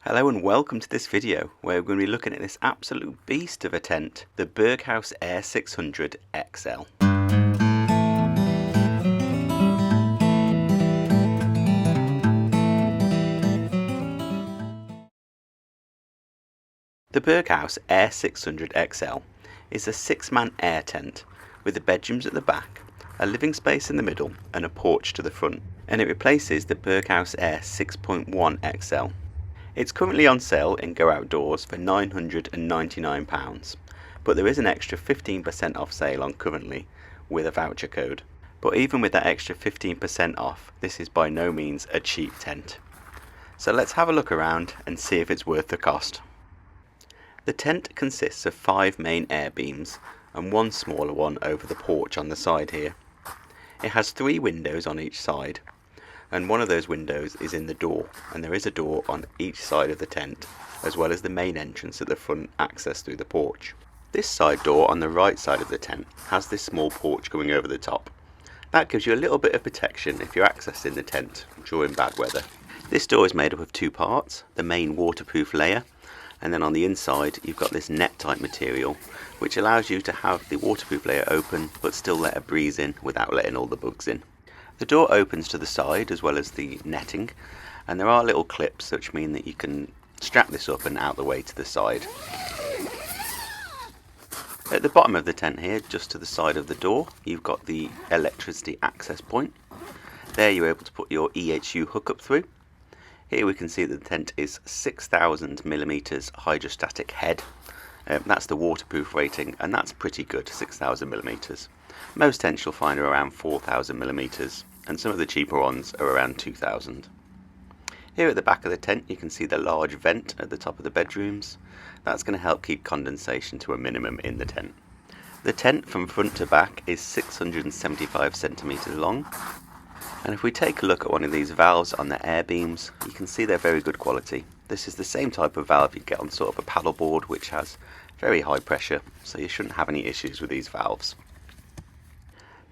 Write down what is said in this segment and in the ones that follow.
Hello and welcome to this video where we're going to be looking at this absolute beast of a tent, the Berghaus Air 600 XL. The Berghaus Air 600 XL is a 6-man air tent with the bedrooms at the back, a living space in the middle and a porch to the front, and it replaces the Berghaus Air 6.1 XL. It's currently on sale in Go Outdoors for £999, but there is an extra 15% off sale on currently with a voucher code. But even with that extra 15% off, this is by no means a cheap tent. So let's have a look around and see if it's worth the cost. The tent consists of 5 main air beams and one smaller one over the porch on the side here. It has 3 windows on each side, and one of those windows is in the door, and there is a door on each side of the tent, as well as the main entrance at the front access through the porch. This side door on the right side of the tent has this small porch going over the top. That gives you a little bit of protection if you're accessing the tent during bad weather. This door is made up of 2 parts, the main waterproof layer, and then on the inside you've got this net type material which allows you to have the waterproof layer open but still let a breeze in without letting all the bugs in. The door opens to the side as well as the netting, and there are little clips which mean that you can strap this up and out the way to the side. At the bottom of the tent here, just to the side of the door, you've got the electricity access point. There you're able to put your EHU hookup through. Here we can see that the tent is 6,000mm hydrostatic head. That's the waterproof rating, and that's pretty good, 6,000mm. Most tents you'll find are around 4,000mm, and some of the cheaper ones are around 2,000. Here at the back of the tent you can see the large vent at the top of the bedrooms. That's going to help keep condensation to a minimum in the tent. The tent from front to back is 675cm long, and if we take a look at one of these valves on the air beams, you can see they're very good quality. This is the same type of valve you'd get on sort of a paddle board, which has very high pressure, so you shouldn't have any issues with these valves.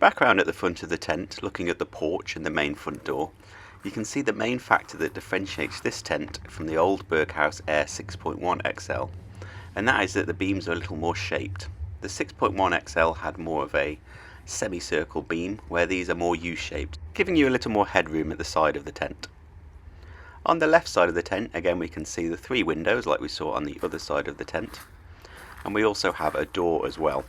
Back around at the front of the tent, looking at the porch and the main front door, you can see the main factor that differentiates this tent from the old Berghaus Air 6.1 XL, and that is that the beams are a little more shaped. The 6.1 XL had more of a semicircle beam, where these are more U-shaped, giving you a little more headroom at the side of the tent. On the left side of the tent, again we can see the 3 windows like we saw on the other side of the tent, and we also have a door as well.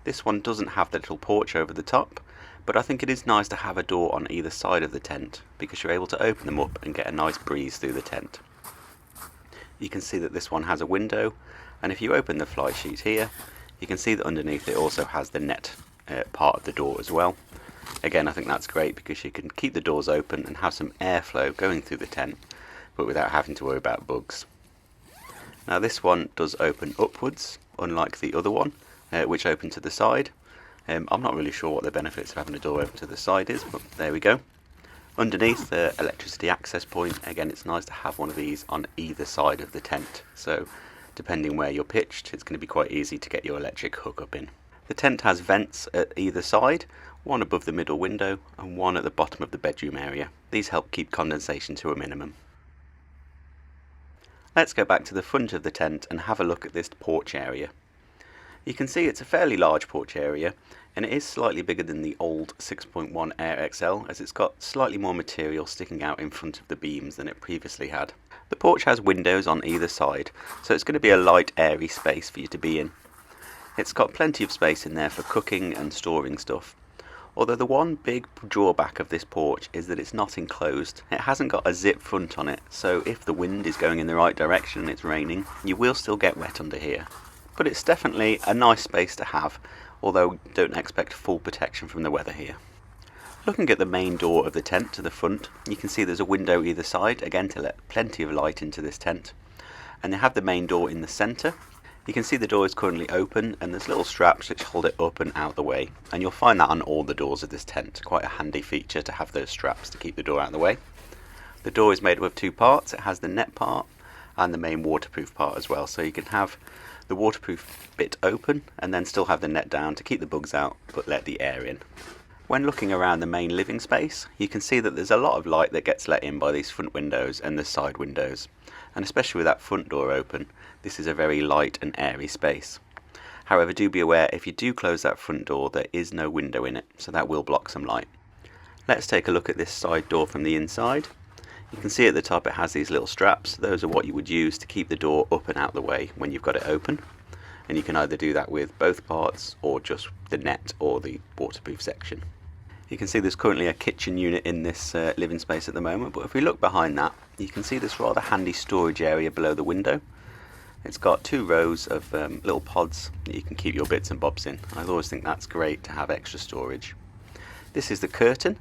This one doesn't have the little porch over the top, but I think it is nice to have a door on either side of the tent because you're able to open them up and get a nice breeze through the tent. You can see that this one has a window, and if you open the fly sheet here, you can see that underneath it also has the net part of the door as well. Again, I think that's great because you can keep the doors open and have some airflow going through the tent, but without having to worry about bugs. Now this one does open upwards, unlike the other one, which open to the side. I'm not really sure what the benefits of having a door open to the side is, but there we go. Underneath the electricity access point, again it's nice to have one of these on either side of the tent, so depending where you're pitched, it's going to be quite easy to get your electric hookup in. The tent has vents at either side, one above the middle window and one at the bottom of the bedroom area. These help keep condensation to a minimum. Let's go back to the front of the tent and have a look at this porch area. You can see it's a fairly large porch area, and it is slightly bigger than the old 6.1 Air XL, as it's got slightly more material sticking out in front of the beams than it previously had. The porch has windows on either side, so it's going to be a light, airy space for you to be in. It's got plenty of space in there for cooking and storing stuff, although the one big drawback of this porch is that it's not enclosed. It hasn't got a zip front on it, so if the wind is going in the right direction and it's raining, you will still get wet under here. But it's definitely a nice space to have, although don't expect full protection from the weather here. Looking at the main door of the tent to the front, you can see there's a window either side, again to let plenty of light into this tent. And they have the main door in the centre. You can see the door is currently open, and there's little straps which hold it up and out the way. And you'll find that on all the doors of this tent. Quite a handy feature to have those straps to keep the door out of the way. The door is made up of 2 parts. It has the net part and the main waterproof part as well, so you can have the waterproof bit open and then still have the net down to keep the bugs out but let the air in. When looking around the main living space, you can see that there's a lot of light that gets let in by these front windows and the side windows. and especially with that front door open, this is a very light and airy space. However, do be aware if you do close that front door, there is no window in it, so that will block some light. Let's take a look at this side door from the inside. You can see at the top it has these little straps. Those are what you would use to keep the door up and out the way when you've got it open. And you can either do that with both parts or just the net or the waterproof section. You can see there's currently a kitchen unit in this living space at the moment, but if we look behind that, you can see this rather handy storage area below the window. It's got 2 rows of little pods that you can keep your bits and bobs in. I always think that's great to have extra storage. This is the curtain.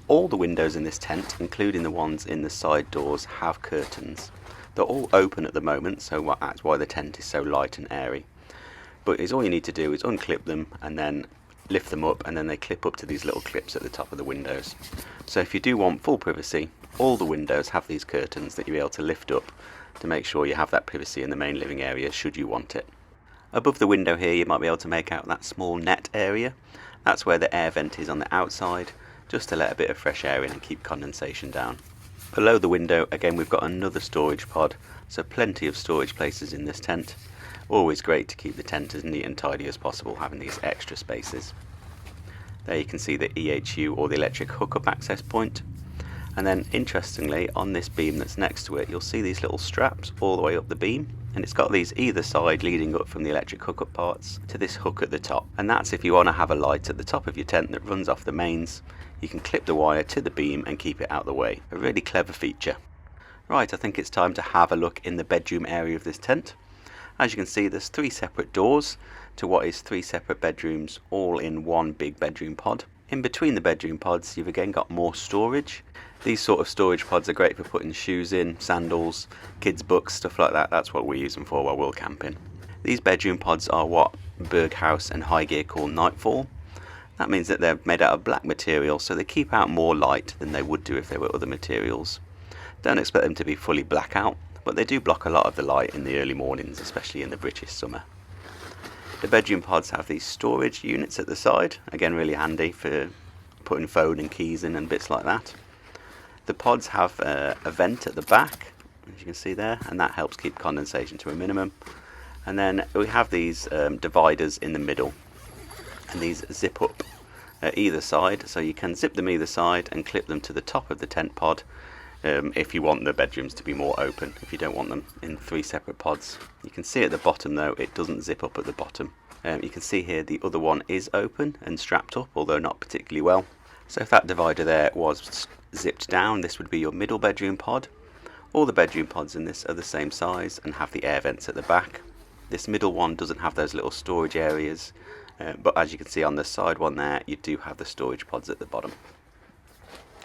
All the windows in this tent, including the ones in the side doors, have curtains. They're all open at the moment, so that's why the tent is so light and airy. But all you need to do is unclip them and then lift them up, and then they clip up to these little clips at the top of the windows. So if you do want full privacy, all the windows have these curtains that you'll be able to lift up to make sure you have that privacy in the main living area should you want it. Above the window here you might be able to make out that small net area. That's where the air vent is on the outside, just to let a bit of fresh air in and keep condensation down. Below the window again we've got another storage pod, so plenty of storage places in this tent. Always great to keep the tent as neat and tidy as possible, having these extra spaces. There you can see the EHU or the electric hookup access point. And then interestingly, on this beam that's next to it, you'll see these little straps all the way up the beam, and it's got these either side leading up from the electric hookup parts to this hook at the top. And that's if you want to have a light at the top of your tent that runs off the mains. You can clip the wire to the beam and keep it out the way. A really clever feature. Right, I think it's time to have a look in the bedroom area of this tent. As you can see, there's 3 separate doors to what is 3 separate bedrooms, all in one big bedroom pod. In between the bedroom pods, you've again got more storage. These sort of storage pods are great for putting shoes in, sandals, kids' books, stuff like that. That's what we use them for while we're camping. These bedroom pods are what Berghaus and High Gear call Nightfall. That means that they're made out of black material, so they keep out more light than they would do if they were other materials. Don't expect them to be fully blackout, but they do block a lot of the light in the early mornings, especially in the British summer. The bedroom pods have these storage units at the side, again really handy for putting phone and keys in and bits like that. The pods have a vent at the back, as you can see there, and that helps keep condensation to a minimum. And then we have these dividers in the middle, and these zip up at either side, so you can zip them either side and clip them to the top of the tent pod if you want the bedrooms to be more open, if you don't want them in 3 separate pods. You can see at the bottom though, it doesn't zip up at the bottom. You can see here the other one is open and strapped up, although not particularly well. So if that divider there was zipped down, this would be your middle bedroom pod. All the bedroom pods in this are the same size and have the air vents at the back. This middle one doesn't have those little storage areas, but as you can see on the side one there, you do have the storage pods at the bottom.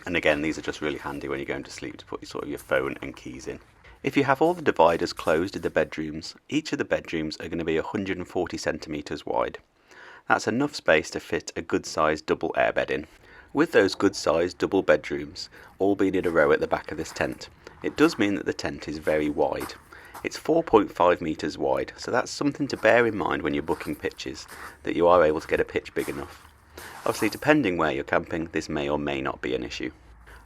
And again, these are just really handy when you're going to sleep to put your phone and keys in. If you have all the dividers closed in the bedrooms, each of the bedrooms are going to be 140 centimetres wide. That's enough space to fit a good sized double airbed in. With those good sized double bedrooms all being in a row at the back of this tent, it does mean that the tent is very wide. It's 4.5 metres wide, so that's something to bear in mind when you're booking pitches, that you are able to get a pitch big enough. Obviously, depending where you're camping, this may or may not be an issue.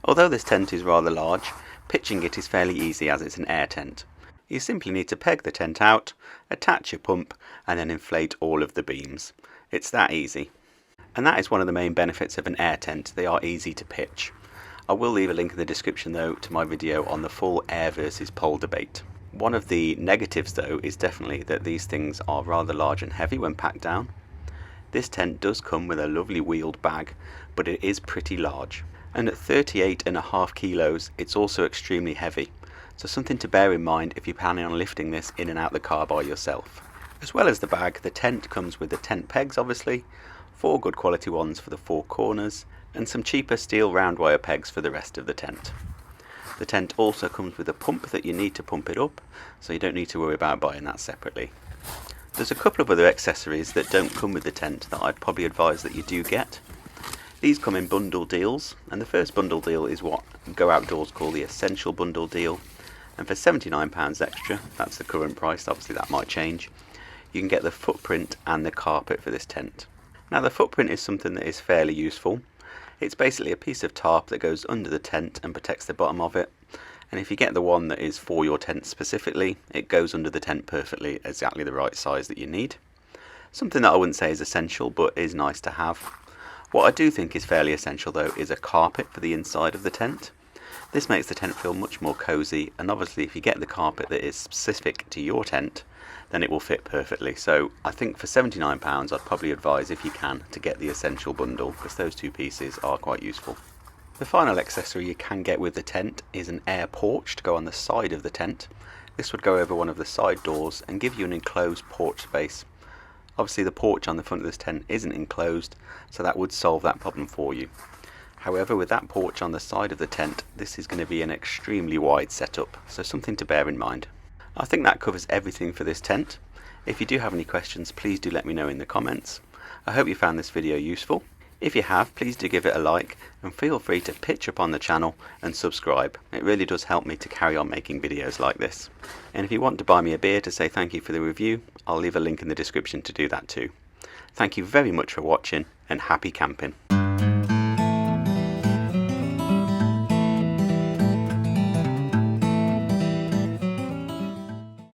Although this tent is rather large, pitching it is fairly easy as it's an air tent. You simply need to peg the tent out, attach your pump, and then inflate all of the beams. It's that easy. And that is one of the main benefits of an air tent. They are easy to pitch. I will leave a link in the description though to my video on the full air versus pole debate. One of the negatives though is definitely that these things are rather large and heavy when packed down. This tent does come with a lovely wheeled bag, but it is pretty large. And at 38.5 kilos, it's also extremely heavy. So something to bear in mind if you're planning on lifting this in and out the car by yourself. As well as the bag, the tent comes with the tent pegs obviously, 4 good quality ones for the 4 corners, and some cheaper steel round wire pegs for the rest of the tent. The tent also comes with a pump that you need to pump it up, so you don't need to worry about buying that separately. There's a couple of other accessories that don't come with the tent that I'd probably advise that you do get. These come in bundle deals, and the first bundle deal is what Go Outdoors call the Essential Bundle Deal. And for £79 extra, that's the current price, obviously that might change, you can get the footprint and the carpet for this tent. Now the footprint is something that is fairly useful. It's basically a piece of tarp that goes under the tent and protects the bottom of it, And if you get the one that is for your tent specifically, it goes under the tent perfectly, exactly the right size that you need. Something that I wouldn't say is essential, but is nice to have. What I do think is fairly essential though is a carpet for the inside of the tent. This makes the tent feel much more cozy, and obviously if you get the carpet that is specific to your tent, then it will fit perfectly. So I think for £79 I'd probably advise, if you can, to get the essential bundle, because those two pieces are quite useful. The final accessory you can get with the tent is an air porch to go on the side of the tent. This would go over one of the side doors and give you an enclosed porch space. Obviously the porch on the front of this tent isn't enclosed, so that would solve that problem for you. However, with that porch on the side of the tent, this is going to be an extremely wide setup, so something to bear in mind. I think that covers everything for this tent. If you do have any questions, please do let me know in the comments. I hope you found this video useful. If you have, please do give it a like, and feel free to pitch up on the channel and subscribe. It really does help me to carry on making videos like this. And if you want to buy me a beer to say thank you for the review, I'll leave a link in the description to do that too. Thank you very much for watching, and happy camping.